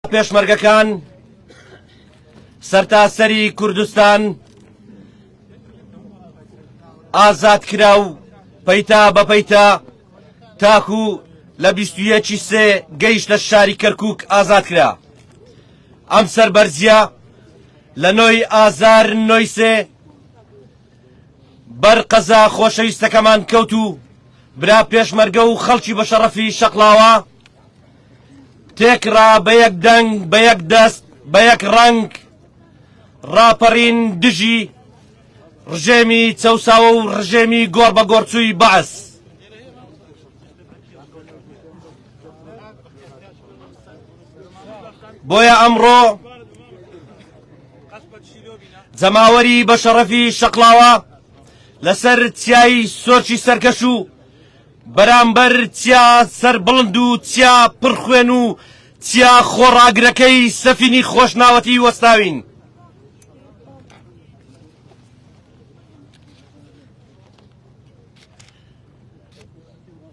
پێشمەرگەکان سەرتاسەری کوردستان ئازاد کرا و پەیتا بە پەیتا تاکو لە 21 سێ گەیشت لە شاری کەرکووک ئازاد کرا. ئەم سەربەرزیە لە نۆی ئازار نۆی سێ بەر قەزا خۆشەویستەکەمان کەوت و برا پێشمەرگە و خەڵکی بە شەڕەفی شەقڵاوە تێکڕا بە یەک دەنگ بە یەک دەست بە یەک ڕەنگ ڕاپەڕین دژی ڕژێمی چەوساوە و ڕژێمی گۆڕ بە گۆڕچووی بەعەس. بۆیە ئەمڕۆ جەماوەری بە شەڕەفی شەقڵاوە لەسەر چیای سۆرچی سەرکەش و بەرامبەر چیا سەربڵند و چیا پڕخوێن و چیا خۆڕاگرەکەی سەفینی خۆشناوەتی وەستاوین.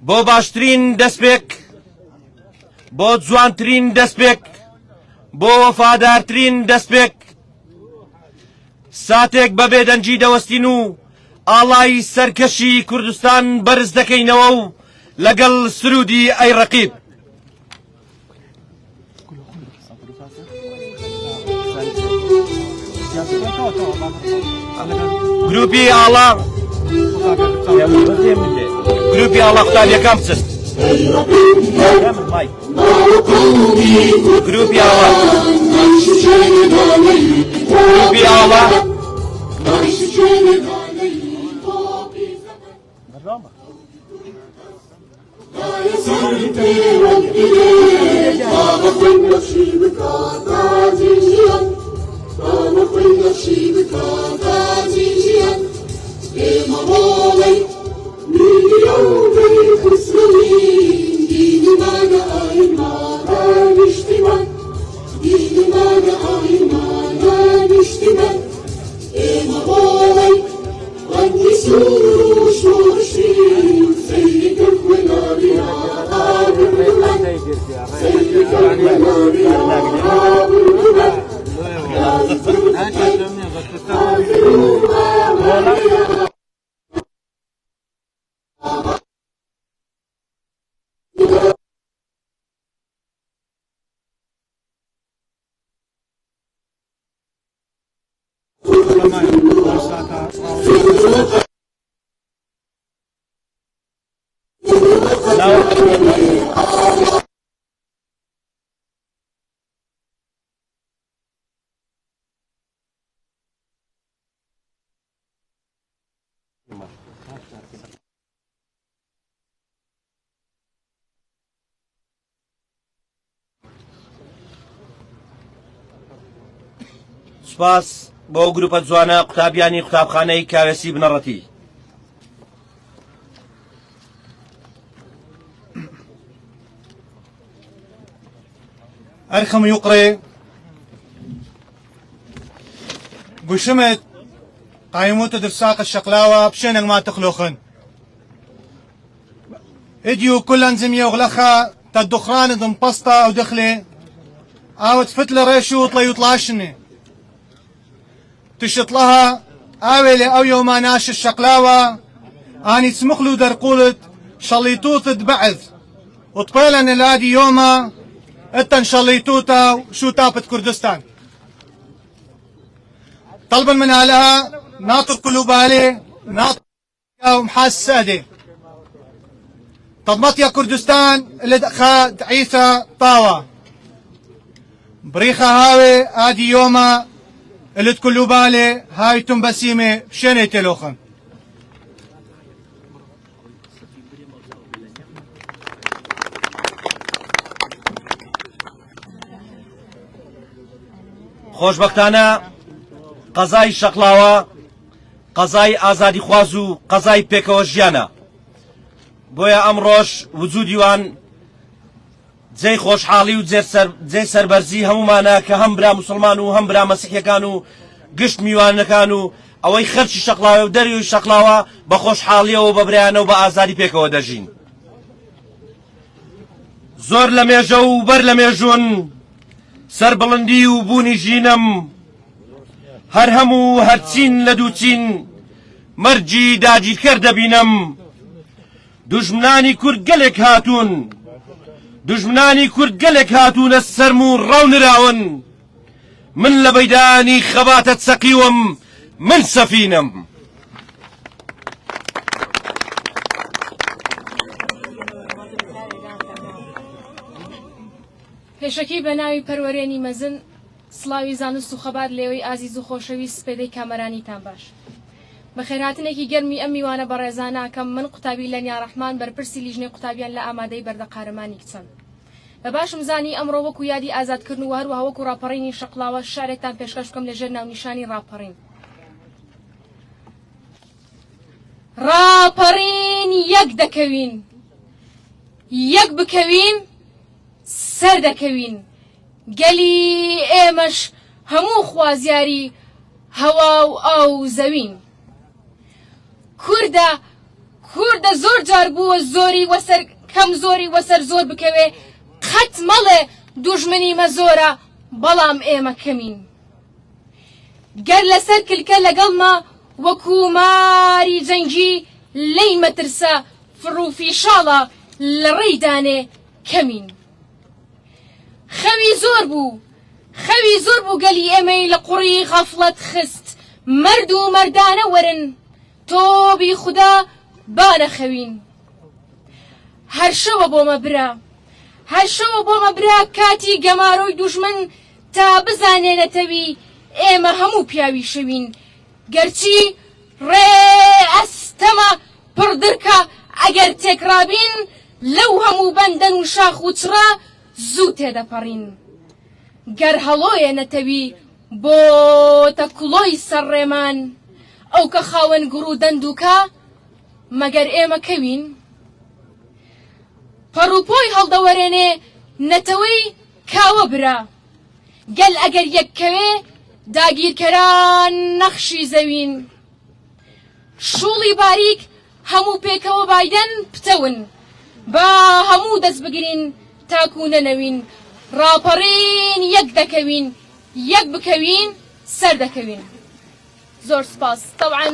بۆ باشترین دەستپێک، بۆ جوانترین دەستپێک، بۆ وەفادارترین دەستپێک ساتێک بە بێدەنجی دەوەستین و ئاڵای سەرکەشی کوردستان بەرز دەکەینەوە و لەگەڵ سرودی ئەی ڕەقیب. گروپی ئاڵا گروپی ئاڵا قوتابیەکان بچن. گروپی ئاڵا گروپی ئاڵا سوپاس بۆ گروپە جوانە قوتابیانی قوتابخانەی کاوێسی بنەڕەتی. أرخم يقري بشمت قايموت درساق الشقلاوة بشنك ما تخلوخن اديو كل انزمية وغلخة تدخران ضم بسطة او دخلة او تفتل ريشو طلي يطلاشني تشطلها اويلي او يوما ناش الشقلاوة اني تسمخلو درقولت شليطوط بعث وطبيلا نلادي يوما اتن شليطوطا شو تابت كردستان طلبا من اهلها ناطر قلوب عليه ناطر ومحاس سادي طلبت يا كردستان اللي دخا عيسى طاوة بريخة هاوي ادي يوما اللي تقولوا بالي هاي تنبسيمة بشنة تلوخن خۆشبەختانە قەزای شەقڵاوە قەزای ئازادی خواز و قەزای پێکەوە ژیانە. بۆیە ئەمڕۆژ وجودیوان جێی خۆشحاڵی و جێی سەربەرزی هەمومانە کە هەم برا موسڵمان و هەم برا مەسیحیەکان و گشت میوانەکان و ئەوەی خەرچی شەقڵاوە و دەریوی شەقڵاوە بە خۆشحاڵیەوە بە برایانە و بە ئازادی پێکەوە سەربڵندی و بوونی ژینم هەر هەموو هەرچین لە دووچین مەرجی داگیرکەر دەبینم دوژمنانی کورد گەلێک هاتوون دوژمنانی کورد گەلێک هاتوونە سەرم و ڕاونراون من لە بەیدانی خەباتە چەقیوم من سەفینم پێشەکی بە ناوی پەروەرێنی مەزن سڵاوی زانست و خەبات لێوەی ئازیز و خۆشەویست سپێدەی کامەرانیتان باش بە خێرهاتنێکی گەرمی ئەم میوانە بەڕێزاناکەم من قوتابی لەنیا ڕەحمان بەرپرسی لیژنەی قوتابیان لە ئامادەی بەردە قارەمانی کچەن بە باشم زانی ئەمڕۆ وەکو یادی ئازادکردن و هەروەها وەکو ڕاپەڕینی شەقڵاوە شارێکتان پێشکەش بکەم لەژێر ناونیشانی ڕاپەڕین ڕاپەڕین یەک دەکەوین یەک بکەوین سەر دەکەوین گەلی ئێمەش هەموو خوازیاری هەوا و ئاو زەوین کووردە زۆر جار بووە زۆری وەسەر کەم زۆری وەسەر زۆر بکەوێ قەت مەڵێ دوژمنی مە زۆرە بەڵام ئێمە کەمین گەر لەسەر کلکە لەگەڵما وەکو ماری جەنگی لەی مەترسە فڕوفی شاڵە لە ڕێیدانێ کەمین خەوی زۆر بوو گەلی ئێمەی لە قوڕی غەفڵەت خست مرد و مەردانە وەرن تۆبی خودا بانەخەوین هەر شەوە بۆمە برا کاتی گەمارۆی دوژمن تا بزانێنەتەوی ئێمە هەموو پیاوی شەوین گەرچی ڕێ ئەستەمە پڕدرکە ئەگەر تێکرابین لەو هەموو بەندەن و شاخ و چڕە زوو تێدەپەڕین گەر هەڵۆیە نەتەوی بۆ تەکوڵۆی سەرڕێمان ئەو کە خاوەن گوڕ و دەندووکە مەگەر ئێمە کەوین پەڕوپۆی هەڵدەوەرێنێ نەتەوەی کاوە برا گەل ئەگەر یەککەوێ داگیرکەران نەخشی زەوین شوڵی باریک هەموو پێکەوە بایدەن پتەون با هەموو دەست بگرین تاکو نەنەوین ڕاپەڕین یەک دەکەوین یەک بکەوین سەر دەکەوین زۆر سپاس طبعا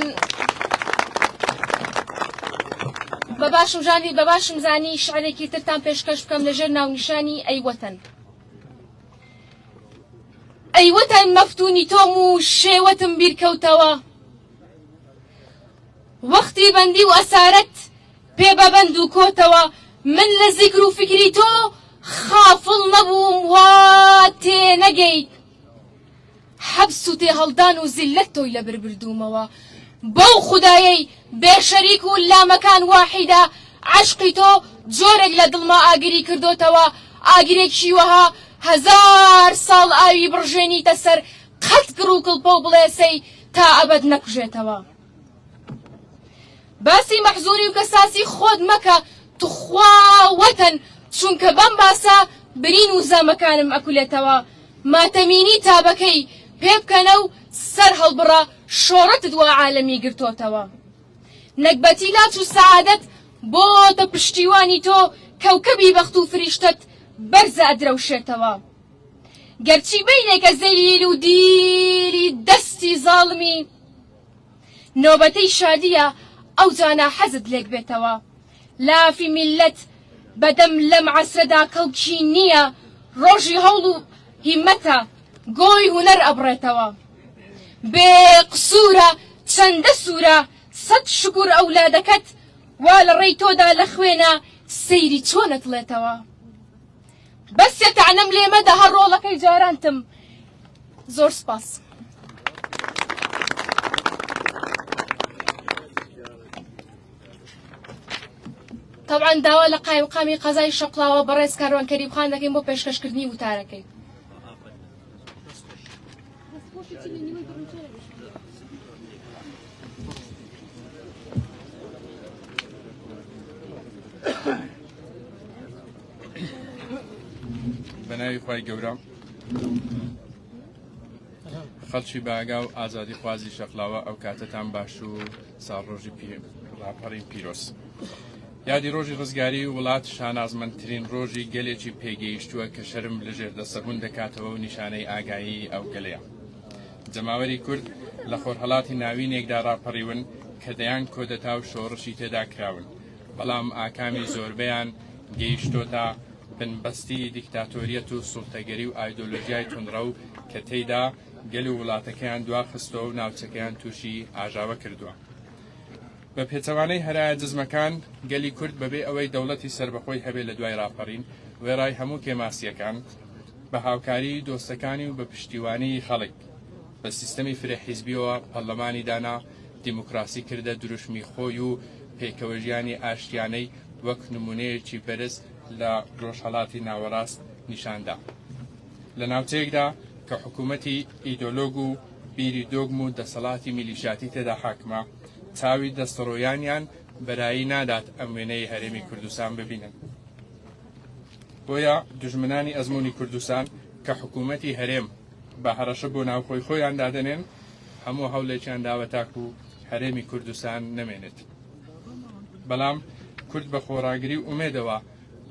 بەباشم زانی شعرێکی ترتان پێشکەش بکەم لەژێر ناونیشانی ئەیوەتەن مەفتونی تۆم و شێوەتم بیرکەوتەوە وەختی بەندی و ئەسارەت پێ بەبەند و کۆتەوە من لە زیکر و فکری تۆ خافڵ نەبووم وا تێ نەگەیت حەبس و تێ هەڵدان و زیلەت تۆی لەبر بردوومەوە بەو خودایەی بێشەریک و لامەکان واحیدا عشقی تۆ جۆرێک لە دڵما ئاگری کردوتەوە ئاگرێکی وەها هەزار ساڵ ئاوی بڕژێنیتە سەر قەت گر و کڵپە و بڵێسەی تا ئەبەد نەکوژێتەوە باسی مەحزوری و کەساسی خۆت مەکە توخوا وەتەن چونکە بەم باسە برین و زامەکانم ئەکولێتەوە ماتەمینی تابەکەی پێ بکەنە و سەر هەڵبڕە شۆڕەتت وا عالەمی گرتۆتەوە نەکبەتی لاچ و سەعادەت بۆتە پشتیوانی تۆ کەوکەبی بەخت و فریشتت بەرزە ئەدرەوشێتەوە گەرچی بینێکە زەلیل و دیری دەستی زاڵمی نۆبەتەی شادیە ئەو جانا حەزت لێک بێتەوە لافی میلەت بەدەم لەم عەسرەدا کەڵکی نییە ڕۆژی هەوڵ و هیممەتە گۆی هونەر ئەبڕێتەوە بێ قسوورە چەندە سوورە سەد شکر ئەولادەکەت وا لە ڕێی تۆدا لە خوێنە سەیری چۆنەتڵێتەوە بەسێ تەعنەم لێمەدە هەر ڕۆڵەکەی جارانتم زۆر سپاس طبعا داوا لە قایمقامی قەزای شەقڵاوە بەڕێز کاروان کەریمخان دەکەین بۆ پێشکەشکردنی وتارەکەی بەناوی خوای گەورە خەڵکی باگا و ئازادی خوازی شەقڵاوە ئەو کاتتان باش و ساڵ ڕۆژی ڕاپەڕی پیرۆز یادی ڕۆژی ڕزگاری وڵات شانازمەندترین ڕۆژی گەلێکی پێگەیشتووە کە شەرم لەژێر دەسەبوون دەکاتەوە و نیشانەی ئاگایی ئەو گەلەیە. جەماوەری کورد لە خۆرهەڵاتی ناوینێکدا ڕاپەڕیون کە دەیان کۆدەتا و شۆڕشی تێدا کراون، بەڵام ئاکامی زۆربەیان گەیشتۆتە بنبەستی دیکتاتۆریەت و سوڵتەگەری و ئایدۆلۆژیای توندڕە و کە تێیدا گەل و وڵاتەکەیان دواخستەوە و ناوچەکەیان تووشی ئاژاوە کردووە. بە پێچەوانەی هەرایە جزمەکان گەلی کورد بەبێ ئەوەی دەوڵەتی سربەخۆی هەبێت لە دوای ڕاپەڕین وێڕای هەموو کێماسیەکان بە هاوکاری دۆستەکانی و بە پشتیوانی خەڵک بە سیستەمی فرەحیزبیەوە پەرلەمانی دانا، دیموکراسی کردە دروشمی خۆی و پێکەوەژیانی ئاشتیانەی وەک نمونەیەکی بەرز لە ڕۆژهەڵاتی ناوەڕاست نیشاندا. لە ناوچەیەکدا کە حکوومەتی ئیدۆلۆگ و بیری دۆگم و دەسەڵاتی میلیشاتی تێدا حاکمە، چاوی دەستەڕۆیانیان بەرایی نادات ئەم وێنەی هەرێمی کوردستان ببینن. بۆیە دوژمنانی ئەزموونی کوردستان کە حکوومەتی هەرێم بە هەڕەشە بۆ ناوخۆی خۆیان دادەنێن، هەموو هەوڵێکیان داوە تاکو و هەرێمی کوردستان نەمێنێت. بەڵام کورد بە خۆڕاگری و ئومێدەوە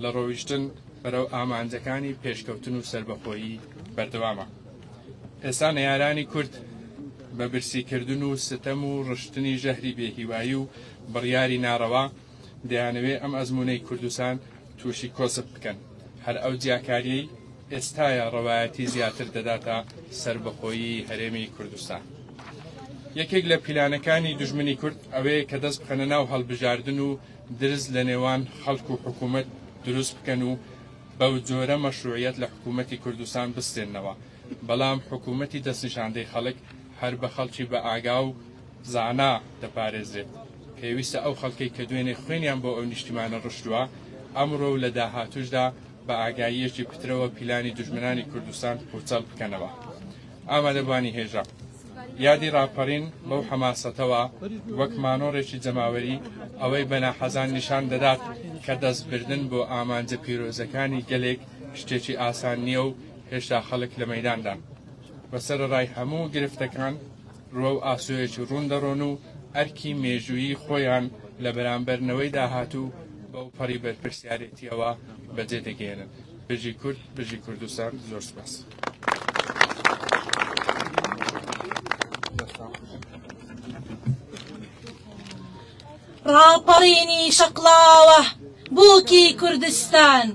لە ڕۆیشتن بەرەو ئامانجەکانی پێشکەوتن و سربەخۆیی بەردەوامە. ئێستا نەیارانی کورد بە برسیکردن و ستەم و ڕشتنی ژەهری بێهیوایی و بڕیاری ناڕەوا دەیانەوێ ئەم ئەزموونەی کوردستان تووشی کۆسب بکەن. هەر ئەو جیاکاریەی ئێستایە ڕەوایەتی زیاتر دەداتە سربەخۆیی هەرێمی کوردستان. یەکێک لە پیلانەکانی دوژمنی کورد ئەوەیە کە دەست بخەنە ناو هەڵبژاردن و درز لە نێوان خەڵک و حکوومەت دروست بکەن و بەو جۆرە مەشروعیەت لە حکوومەتی کوردستان بستێننەوە. بەڵام حکوومەتی دەستنیشاندەی خەڵک هەر بە خەڵکی بە ئاگا و زانا دەپارێزرێت. پێویستە ئەو خەڵکەی کە دوێنێ خوێنیان بۆ ئەو نیشتیمانە ڕشتووە ئەمڕۆ لە داهاتوشدا بە ئاگاییەکی پترەوە پیلانی دوژمنانی کوردستان پوچەڵ بکەنەوە. ئامادەبوانی هێژە یادی ڕاپەڕین بەو حەماسەتەوە وەک مانۆڕێکی جەماوەری ئەوەی بەناحەزان نیشان دەدات کە دەستبردن بۆ ئامانجە پیرۆزەکانی گەلێک شتێکی ئاسان نییە و هێشتا خەڵک لە مەیداندان. بەسەرڕای هەموو گرفتەکان ڕۆ و ئاسوویەکی ڕوون دەڕۆن و ئەرکی مێژوویی خۆیان لە بەرامبەرنەوەی داهاتوو بەو پەڕی بەرپرسیارەتیەوە بەجێ دەگەێنن. بژی کورد، بژی کوردستان. زۆر سپاس. ڕاپەڕینی شەقڵاوە بووکی کوردستان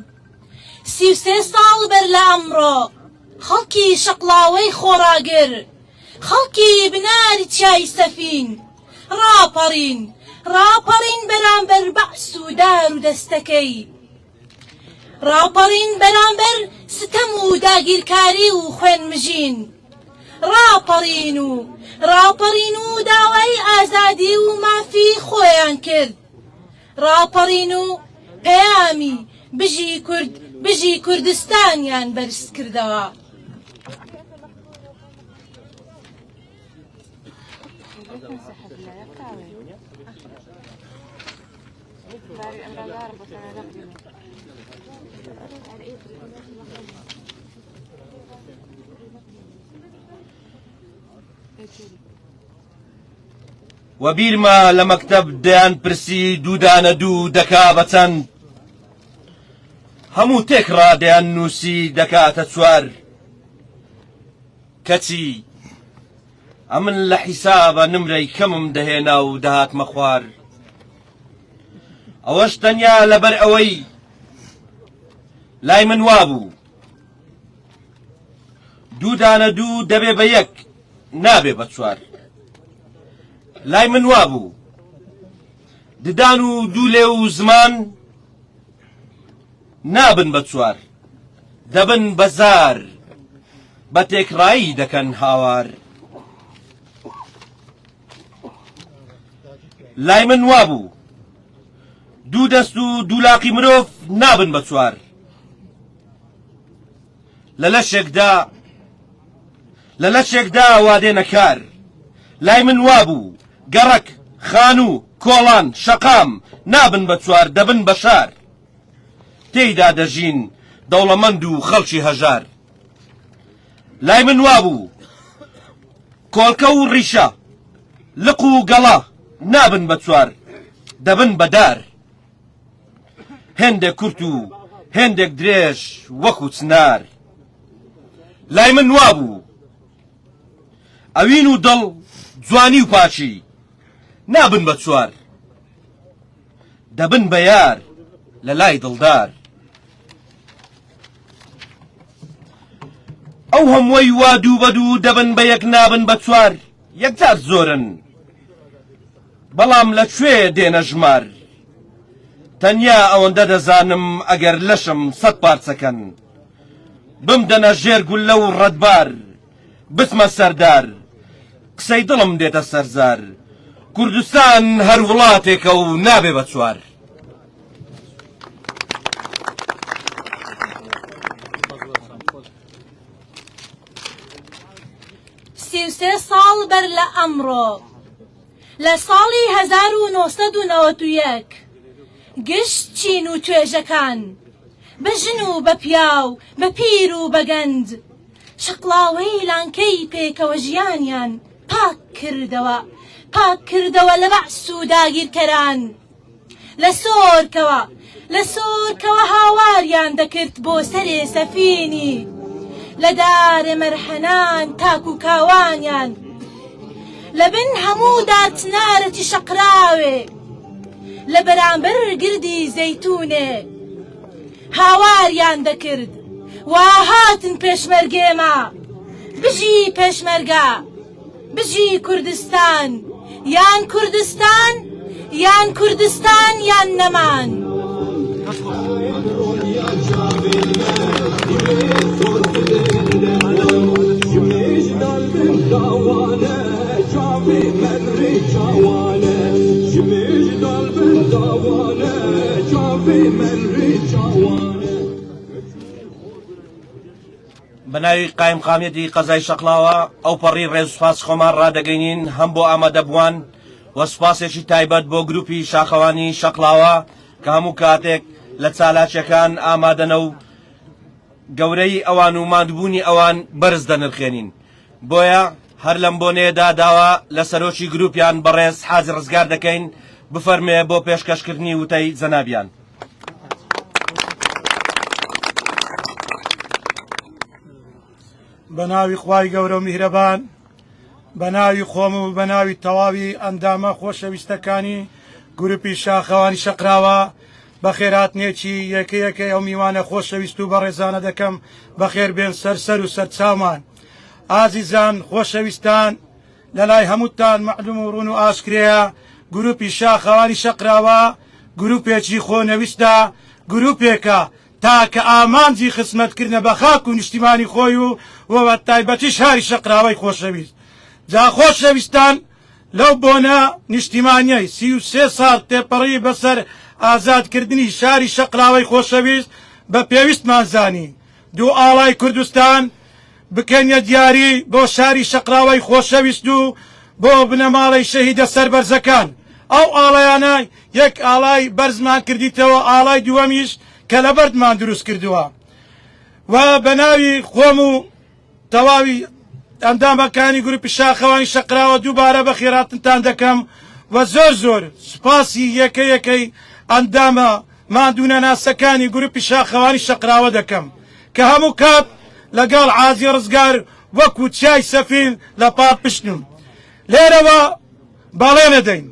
33 ساڵ بەر لە ئەمڕۆ خەڵکی شەقڵاوەی خۆڕاگر، خەڵکی بناری چای سەفین ڕاپەڕین بەرامبەر بەعس و دار و دەستەکەی، ڕاپەڕین بەرامبەر ستەم و داگیرکاری و خوێنمژین، ڕاپەڕین و داوای ئازادی و مافی خۆیان کرد، ڕاپەڕین و پەیامی بژی کوردستانیان بەرز کردەوە. وەبیرمە لە مەکتەب دەیان پرسی دوودانە دوو دەکا بە چەند، هەموو تێکڕا دەیان نووسی دەکاتە چوار. کەچی ئەمن لە حیسابە نمرەی کەمم دەهێنا و دەهاتمە خوار. ئەوەش تەنیا لەبەر ئەوەی لای من وابوو دوودانە دوو دەبێ بە یەک نابێ بە چوار. لای من وابوو ددان و دوولێ و زمان نابن بە چوار، دەبن بەزار بە تێکڕایی دەکەن هاوار. لای من وابوو دوو دەست و دوولاقی مرۆڤ نابن بە چوار. لە لەشێکدا وادێنە کار. لای من وابوو گەڕک، خان و کۆڵان، شەقام نابن بە چوار، دەبن بە شار. تێیدا دەژین دەوڵەمەند و خەڵکی هەژار. لای من وابوو کۆڵکە و ڕیشە، لق و گەڵا نابن بە چوار، دەبن بە دار. هێندێک کورت و هێندێک درێژ وەکو چنار لای من وابوو ئەوین و دڵ جوانی و پاچی نابن بە چوار دەبن بە یار لە لای دڵدار ئەو هەمووی وا دوو بە دوو دەبن بە یەک نابن بە چوار یەکجار زۆرن بەڵام لەکوێ دێنە ژمار تەنیا ئەوەندە دەزانم ئەگەر لەشم 100 پارچەکەن بمدەنە ژێر گولە و ڕەتبار بچمە سەردار قسەی دڵم دێتە سەرزار کوردستان هەر وڵاتێکە و نابێ بە چوار سێ ساڵ بەر لە ئەمڕۆ لە ساڵی 1991 گشت چین و توێژەکان بە ژن و بە پیاو بە پیر و بە گەند شقڵاوەی لانکەی پێکەوە ژیانیان پاک کردەوە لە بەعس و داگیرکەران لە سۆرکەوە هاواریان دەکرد بۆ سەرێ سەفینی لە دارێ مەرحەنان تاک و کاوانیان لە بن هەموو دارچنارەتی شەقراوێ لە بەرامبەر گردی زەیتونێ هاواریان دەکرد وا هاتن پێشمەرگێمە بژی پێشمەرگە بژی کوردستان یان کوردستان یان کوردستان یان نەمان بەناوی قایم قامێتی قەزای شەقڵاوە ئەو پەڕی ڕێز و سوپاس خۆمان ڕادەگەینین هەم بۆ ئامادەبووان وە سوپاسێکی تایبەت بۆ گروپی شاخەوانی شەقڵاوە کە هەموو کاتێک لە چالاکیەکان ئامادەنە و گەورەی ئەوان و ماندبوونی ئەوان بەرز دەنرخێنین بۆیە هەر لەم بۆنێدا داوا لە سەرۆکی گروپیان بەڕێز حاجی ڕزگار دەکەین بفەرمێ بۆ پێشکەشکردنی وتەی جەنابیان بە ناوی خوای گەورە و میهرەبان بە ناوی خۆم و بە ناوی تەواوی ئەندامە خۆشەویستەکانی گروپی شاخەوانی شەقراوە بە خێراتنێکی یەکەیەکەی ئەو میوانە خۆشەویست و بەڕێزانە دەکەم بەخێر بێن سەر و سەرچاومان ئازیزان خۆشەویستان لە لای هەمووتان مەعلوم و ڕوون و ئاشکرەیە گروپی شاخەوانی شەقراوە گروپێکی خۆنەویستە گروپێکە تاکە ئامانجی خزمەتکردنە بە خاک و نیشتیمانی خۆی و وە تایبەتی شاری شەقراوەی خۆشەویست جا خۆشەویستان لەو بۆنە نیشتیمانیەی 33 ساڵ تێپەڕی بەسەر ئازادکردنی شاری شەقراوەی خۆشەویست بە پێویستمان زانی دوو ئاڵای کوردستان بکەنیە دیاری بۆ شاری شەقراوەی خۆشەویست و بۆ بنەماڵی شەهیدە سەربەرزەکان ئەو ئاڵایانە یەک ئاڵای بەرزمان کردیتەوە ئاڵای دووەمیش کە لە بەردمان دروست کردووە و بە ناوی خۆم و تەواوی ئەندامەکانی گروپی شاخەوانی شەقراوە دووبارە بە خێراتنتان دەکەم و زۆر سوپاسی یەکەیەکەی ئەندامە ماندوونە ناسەکانی گروپی شاخەوانی شەقراوە دەکەم کە هەموو کات لەگەڵ حاجی ڕزگار وەکو چای سەفین لە پاڵ پشتم لێرەوە بەڵێ نەدەین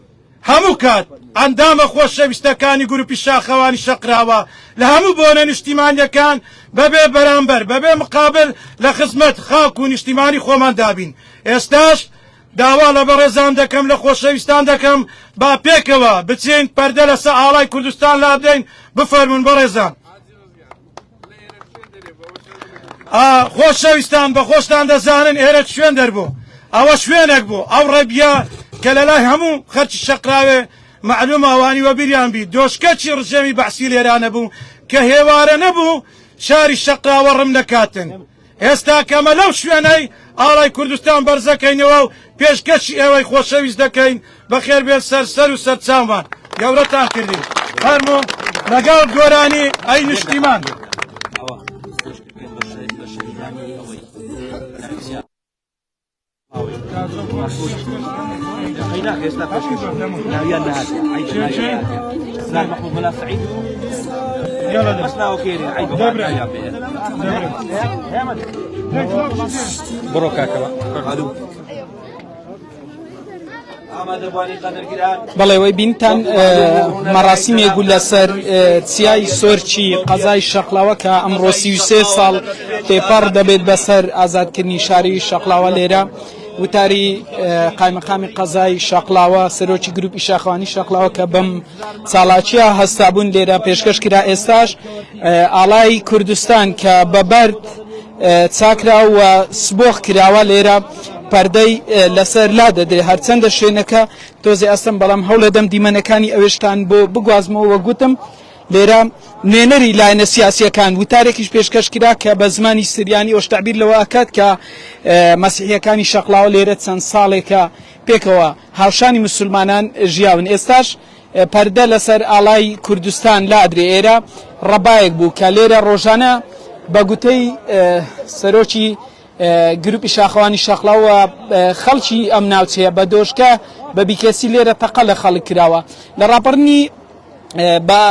هەموو کات ئەندامە خۆشەویستەکانی گروپی شاخەوانی شەقراوە لە هەموو بۆنە نیشتیمانیەکان بەبێ بەرامبەر بەبێ مقابل لە خزمەت خاک و نیشتیمانی خۆمان دابین ئێستاش داوا لە بەڕێزان دەکەم لە خۆشەویستان دەکەم با پێکەوە بچین پەردە لەسەر ئاڵای کوردستان لا بدەین بفەرمون بەڕێزان خۆشەویستان بە خۆشتان دەزانن ئێرە شوێن دەربوو ئەوە شوێنێک بوو ئەو ڕێبیە کە لە لای هەموو خەرچی شەقراوێ معلوم ئەوانی وەبیریان بی دۆشکەچی ڕژێمی بەعسی لێرانە بوو کە هێوارە نەبوو شاری شەقراوە ڕم نەکاتن ئێستا کەمە لەو شوێنەی ئاڵای کوردستان بەرزەکەینەوە و پێشکەشی ئێوەی خۆشەویست دەکەین بەخێر بێن سەر و سەرچاومان گەورەتان کردین فەرموو لەگەڵ گۆرانی ئەی نیشتیمان لا بڕۆ کاکەوە بەڵێ وەی بینتان مەراسیمێک لەسەر چیای سۆرچی قەزای شەقلاوە کە ئەمڕۆ 33 ساڵ تێپەڕ دەبێت بەسەر ئازادکردنی شاری شەقلاوە لێرە وتاری قایمەقامی قەزای شەقلاوە سەرۆکی گروپی شاخوانی شەقلاوە کە بەم چالاکیە هەستابوون لێرە پێشکەش کرا ئێستاش ئاڵای کوردستان کە بەبەرد چاکراوە سبۆخ کراوە لێرە پەردەی لەسەر لا دەدرێت هەرچەندە شوێنەکە تۆزێ ئەستم بەڵام هەوڵە دەم دیمەنەکانی ئەوێشتان بۆ بگوازمەوە گوتم لێرە نوێنەری لایەنە سیاسیەکان وتارێکیش پێشکەش کرا کە بە زمانی سریانی ئەوش تعبیر لەوە ئەکات کە مەسیحیەکانی شەقلاوە لێرە چەند ساڵێکە پێکەوە هاوشانی مسلمانان ژیاون ئێستاش پەردە لەسەر ئاڵای کوردستان لادرێ ئێرە ڕەبایەک بوو کە لێرە ڕۆژانە بە گوتەی سەرۆکی گروپی شاخوانی شەقلاوە خەڵکی ئەم ناوچەیە بە دۆشکە بە بیکەسی لێرە تەقە لە خەڵک کراوە لە ڕاپەڕنی بە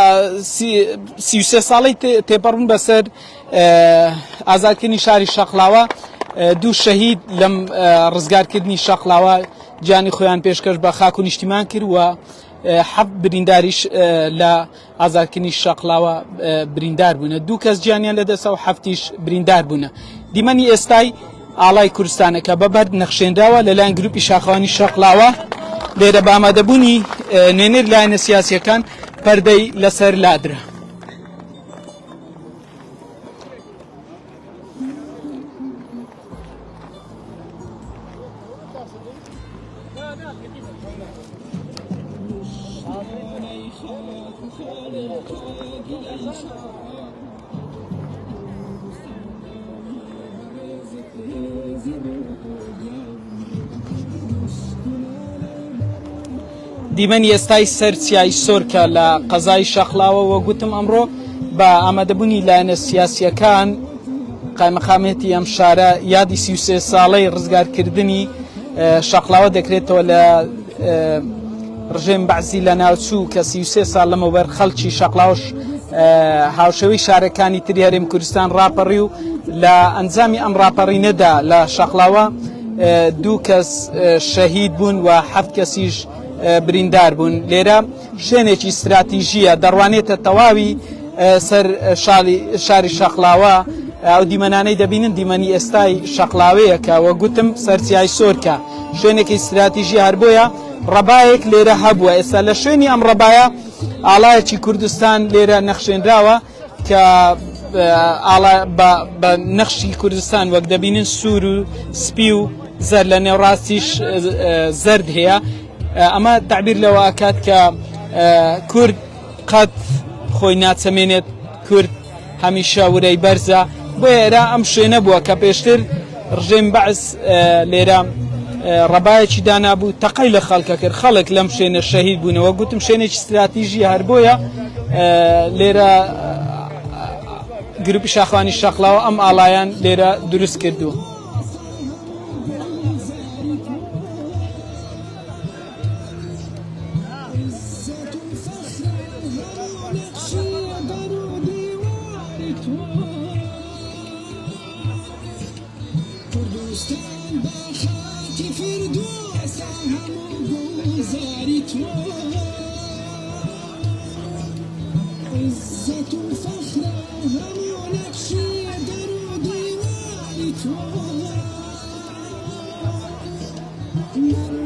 33 ساڵی تێپەڕبوون بەسەر ئازادکردنی شاری شەقلاوە دوو شەهید لەم ڕزگارکردنی شەقلاوە جانی خۆیان پێشکەش بە خاک و نیشتیمان کرد و حەب برینداریش لە ئازادکردنی شەقلاوە بریندار بوونە دوو کەس گیانیان لەدەسە و هەفتیش بریندار بوونە دیمەنی ئێستای ئاڵای کوردستانە کە بەبەرد نەخشێنراوە لەلایەن گروپی شاخوانی شەقلاوە لێرە بە ئامادەبوونی نوێنەر لایەنە سیاسیەکان پەردەی لەسەر لادرا دیمەنی ئێستای سەرچیای سۆرکە لە قەزای شەقلاوەوە گوتم ئەمڕۆ بە ئامادەبوونی لایەنە سیاسیەکان قایمەقامێتی ئەم شارە یادی 33 ساڵەی ڕزگارکردنی شەقلاوە دەکرێتەوە لە ڕژێم بەعزی لە ناوچوو کە 33 ساڵ لەمەوبەر خەڵکی شەقلاوەش هاوشەوی شارەکانی تری هەرێمی کوردستان ڕاپەڕی و لە ئەنجامی ئەم ڕاپەڕینەدا لە شەقلاوە دوو کەس شەهید بوون و 7 کەسیش بریندار بوون لێرە شوێنێکی استراتیژیە دەڕوانێتە تەواوی سەر شاری شەقلاوە ئەو دیمەنانەی دەبینن دیمەنی ئێستای شەقلاوەیە کە وە گوتم سەرچیای سۆرکە شوێنێکی استراتیژی هەر بۆیە ڕەبایەک لێرە هەبووە ئێستا لە شوێنی ئەم ڕەبایە ئاڵایەکی کوردستان لێرە نەخشێنراوە کە بە نەخشی کوردستان وەک دەبینن سوور و سپی و زەر لە نێوڕاستیش زەرد هەیە ئەمە تعبیر لەوە ئاکات کە کورد قەت خۆی ناچەمێنێت کورد هەمیشە ورەی بەرزە بۆ ئێرە ئەم شوێنە بووە کە پێشتر ڕژێم بەعز لێرە ڕەبایەکی دانابوو تەقەی لە خەڵکە کرد خەڵک لەم شوێنە شەهید بوونەوە گوتم شوێنێکی استراتیژی هەر بۆیە لێرە گروپی شاخوانی شەقلاوە ئەم ئاڵایان لێرە دروست کردووە Yeah.